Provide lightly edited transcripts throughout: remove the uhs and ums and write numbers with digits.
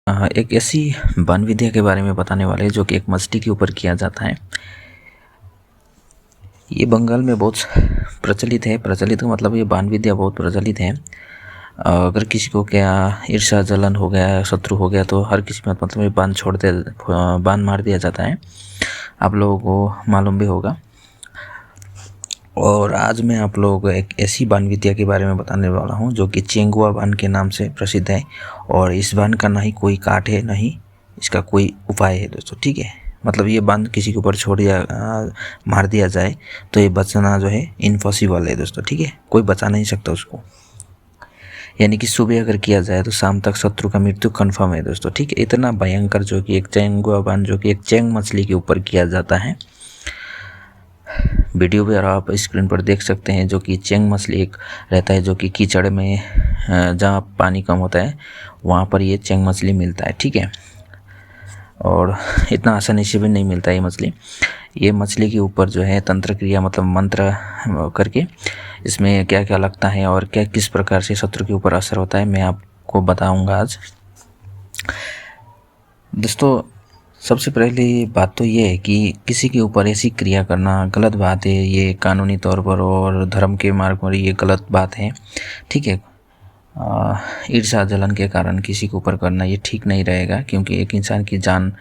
एक ऐसी बाण विद्या के बारे में बताने वाले हैं जो कि एक मछली के ऊपर किया जाता है। ये बंगाल में बहुत प्रचलित है। प्रचलित का मतलब ये बाण विद्या बहुत प्रचलित है। अगर किसी को क्या ईर्ष्या जलन हो गया, शत्रु हो गया, तो हर किसी में मतलब ये बाण मार दिया जाता है। आप लोगों को मालूम भी होगा। और आज मैं आप लोगों को एक ऐसी बाण विद्या के बारे में बताने वाला हूँ जो कि चेंगुआ बाण के नाम से प्रसिद्ध है। और इस बाण का ना ही कोई काट है, ना ही इसका कोई उपाय है दोस्तों, ठीक है। मतलब ये बाण किसी के ऊपर मार दिया जाए तो ये बचना जो है इम्पॉसिबल है दोस्तों, ठीक है। कोई बचा नहीं सकता उसको। यानी कि सुबह अगर किया जाए तो शाम तक शत्रु का मृत्यु कन्फर्म है दोस्तों, ठीक है। इतना भयंकर जो कि एक चेंगुआ बाण जो कि एक चेंग मछली के ऊपर किया जाता है। वीडियो पर आप स्क्रीन पर देख सकते हैं जो कि चेंग मछली एक रहता है जो कि कीचड़ में जहाँ पानी कम होता है वहाँ पर ये चेंग मछली मिलता है, ठीक है। और इतना आसानी से भी नहीं मिलता ये मछली। ये मछली के ऊपर जो है तंत्र क्रिया मतलब मंत्र करके इसमें क्या क्या लगता है और क्या किस प्रकार से शत्रु के ऊपर असर होता है मैं आपको बताऊंगा आज दोस्तों। सबसे पहले बात तो ये है कि किसी के ऊपर ऐसी क्रिया करना गलत बात है। ये कानूनी तौर पर और धर्म के मार्ग पर ये गलत बात है, ठीक है। ईर्ष्या जलन के कारण किसी के ऊपर करना ये ठीक नहीं रहेगा, क्योंकि एक इंसान की जान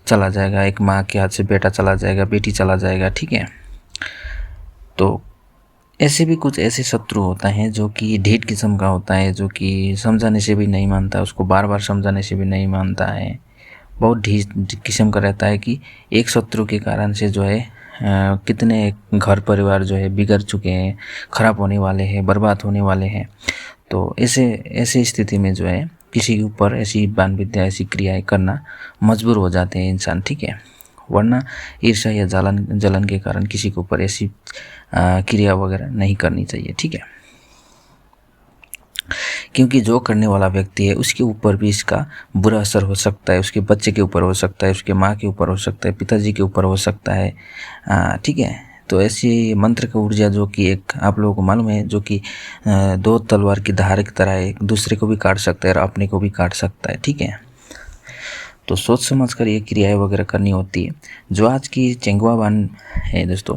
चला जाएगा, एक माँ के हाथ से बेटा चला जाएगा, बेटी चला जाएगा, ठीक है। तो ऐसे भी कुछ ऐसे शत्रु होता है जो कि ढीठ किस्म का होता है, जो कि समझाने से भी नहीं मानता, उसको बार बार समझाने से भी नहीं मानता है। बहुत ढीठ किस्म का रहता है कि एक शत्रु के कारण से जो है कितने घर परिवार जो है बिगड़ चुके हैं, खराब होने वाले हैं, बर्बाद होने वाले हैं। तो ऐसे स्थिति में जो है किसी के ऊपर ऐसी बाण विद्या ऐसी क्रियाएं करना मजबूर हो जाते हैं इंसान, ठीक है। वरना ईर्ष्या या जलन के कारण किसी के ऊपर ऐसी क्रिया वगैरह नहीं करनी चाहिए, ठीक है। क्योंकि जो करने वाला व्यक्ति है उसके ऊपर भी इसका बुरा असर हो सकता है। उसके बच्चे के ऊपर हो सकता है, उसके माँ के ऊपर हो सकता है, पिताजी के ऊपर हो सकता है, ठीक है। तो ऐसी मंत्र की ऊर्जा जो कि एक आप लोगों को मालूम है जो कि दो तलवार की धार की तरह एक दूसरे को भी काट सकता है और अपने को भी काट सकता है, ठीक है। तो सोच समझ कर ये क्रियाएं वगैरह करनी होती है। जो आज की चेंगुआ बाण है दोस्तों,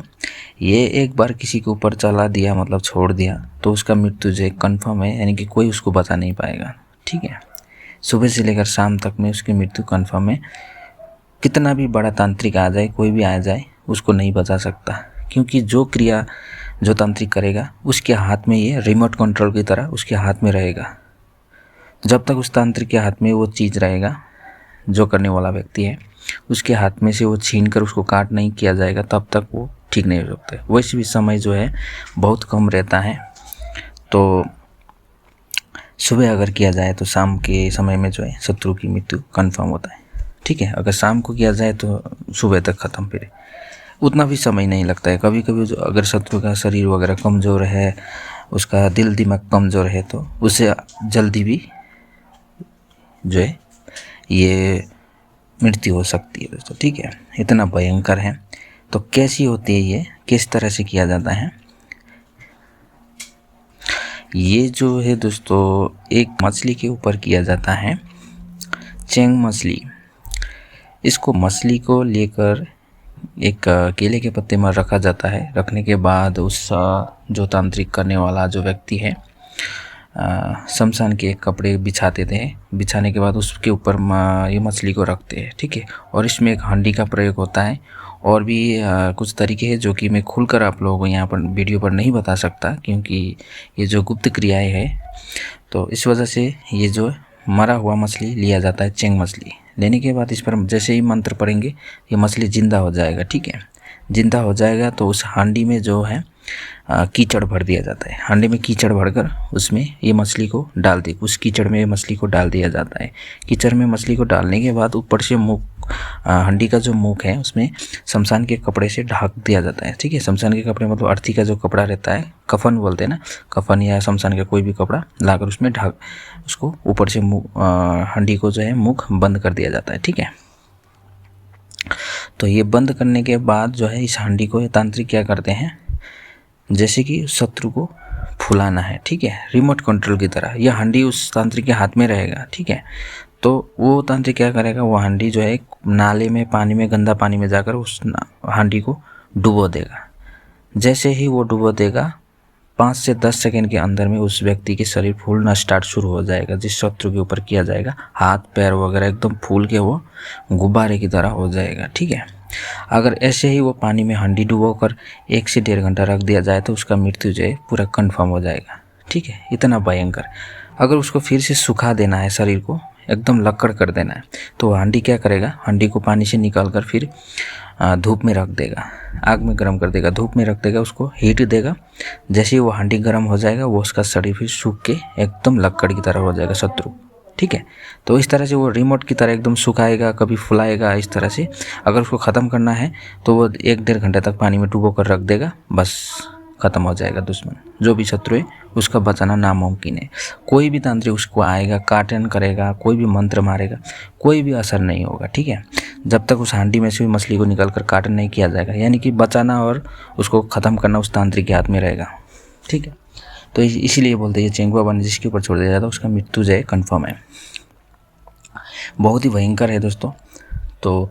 ये एक बार किसी के ऊपर चला दिया मतलब छोड़ दिया तो उसका मृत्यु जो कन्फर्म है, यानी कि कोई उसको बचा नहीं पाएगा, ठीक है। सुबह से लेकर शाम तक में उसकी मृत्यु कन्फर्म है। कितना भी बड़ा तांत्रिक आ जाए, कोई भी आ जाए, उसको नहीं बचा सकता, क्योंकि जो क्रिया जो तांत्रिक करेगा उसके हाथ में ये रिमोट कंट्रोल की तरह उसके हाथ में रहेगा। जब तक उस तांत्रिक के हाथ में वो चीज़ रहेगा, जो करने वाला व्यक्ति है उसके हाथ में से वो छीन कर उसको काट नहीं किया जाएगा, तब तक वो ठीक नहीं हो सकता। वैसे भी समय जो है बहुत कम रहता है। तो सुबह अगर किया जाए तो शाम के समय में जो है शत्रु की मृत्यु कन्फर्म होता है, ठीक है। अगर शाम को किया जाए तो सुबह तक ख़त्म, फिर उतना भी समय नहीं लगता है। कभी कभी जो अगर शत्रु का शरीर वगैरह कमज़ोर है, उसका दिल दिमाग कमज़ोर है, तो उससे जल्दी भी जो है ये मृत्यु हो सकती है दोस्तों, ठीक है। इतना भयंकर है। तो कैसी होती है ये, किस तरह से किया जाता है ये जो है दोस्तों, एक मछली के ऊपर किया जाता है, चेंग मछली। इसको मछली को लेकर एक केले के पत्ते में रखा जाता है। रखने के बाद उस जो तांत्रिक करने वाला जो व्यक्ति है शमशान के एक कपड़े बिछाते थे। बिछाने के बाद उसके ऊपर ये मछली को रखते हैं, ठीक है। और इसमें एक हंडी का प्रयोग होता है और भी कुछ तरीके हैं जो कि मैं खुलकर आप लोगों को यहाँ पर वीडियो पर नहीं बता सकता, क्योंकि ये जो गुप्त क्रियाएं है। तो इस वजह से ये जो मरा हुआ मछली लिया जाता है, चेंग मछली। लेने के बाद इस पर जैसे ही मंत्र पढ़ेंगे ये मछली जिंदा हो जाएगा, ठीक है। जिंदा हो जाएगा तो उस हांडी में जो है कीचड़ भर दिया जाता है। हांडी में कीचड़ भरकर उसमें ये मछली को डाल दी, उस कीचड़ में ये मछली को डाल दिया जाता है। कीचड़ में मछली को डालने के बाद ऊपर से मुख, हांडी का जो मुख है उसमें शमशान के कपड़े से ढक दिया जाता है, ठीक है। शमशान के कपड़े मतलब अर्थी का जो कपड़ा रहता है, कफन बोलते हैं ना, कफन या शमशान का कोई भी कपड़ा लाकर उसमें ढक, उसको ऊपर से हांडी को जो है मुख बंद कर दिया जाता है, ठीक है। तो ये बंद करने के बाद जो है इस हांडी को ये तांत्रिक क्या करते हैं, जैसे कि शत्रु को फुलाना है, ठीक है, रिमोट कंट्रोल की तरह। यह हांडी उस तांत्रिक के हाथ में रहेगा, ठीक है। तो वो तांत्रिक क्या करेगा, वो हांडी जो है एक नाले में, पानी में, गंदा पानी में जाकर उस हांडी को डुबो देगा। जैसे ही वो डुबो देगा 5 से 10 सेकंड के अंदर में उस व्यक्ति के शरीर फूलना स्टार्ट शुरू हो जाएगा। जिस शत्रु के ऊपर किया जाएगा, हाथ पैर वगैरह एकदम फूल के वो गुब्बारे की तरह हो जाएगा। ठीक है, अगर ऐसे ही वो पानी में हांडी डुबो कर 1 से 1.5 घंटा रख दिया जाए तो उसका मृत्यु जो है पूरा कन्फर्म हो जाएगा। ठीक है, इतना भयंकर। अगर उसको फिर से सुखा देना है, शरीर को एकदम लक्कड़ कर देना है, तो हांडी क्या करेगा, हांडी को पानी से निकाल कर फिर धूप में रख देगा, आग में गर्म कर देगा, धूप में रख देगा, उसको हीट देगा। जैसे ही वो हांडी गर्म हो जाएगा, वो उसका शरीर फिर सूख के एकदम लक्कड़ की तरह हो जाएगा शत्रु। ठीक है, तो इस तरह से वो रिमोट की तरह एकदम सुखाएगा, कभी फुलाएगा। इस तरह से अगर उसको ख़त्म करना है तो वो 1-1.5 घंटे तक पानी में डुबो कर रख देगा, बस ख़त्म हो जाएगा दुश्मन। जो भी शत्रु है उसका बचाना नामुमकिन है। कोई भी तांत्रिक उसको आएगा, काटन करेगा, कोई भी मंत्र मारेगा, कोई भी असर नहीं होगा। ठीक है, जब तक उस हांडी में से भी मछली को निकाल कर काटन नहीं किया जाएगा, यानी कि बचाना और उसको ख़त्म करना उस तांत्रिक के हाथ में रहेगा। ठीक है, तो इसीलिए बोलते हैं ये चेंगुआ बन जिसके ऊपर छोड़ दिया जाता है उसका मृत्यु जो है कन्फर्म है। बहुत ही भयंकर है दोस्तों। तो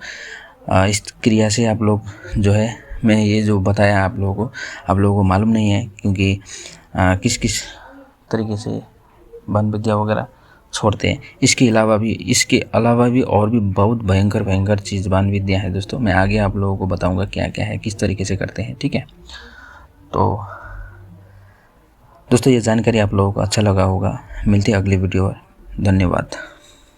इस क्रिया से आप लोग जो है, मैं ये जो बताया आप लोगों को मालूम नहीं है, क्योंकि किस किस तरीके से बन विद्या वगैरह छोड़ते हैं। इसके अलावा भी और भी बहुत भयंकर चीज़ बान विद्या है दोस्तों। मैं आगे आप लोगों को बताऊंगा क्या क्या है, किस तरीके से करते हैं। ठीक है, तो दोस्तों ये जानकारी आप लोगों को अच्छा लगा होगा। मिलते हैं अगली वीडियो। धन्यवाद।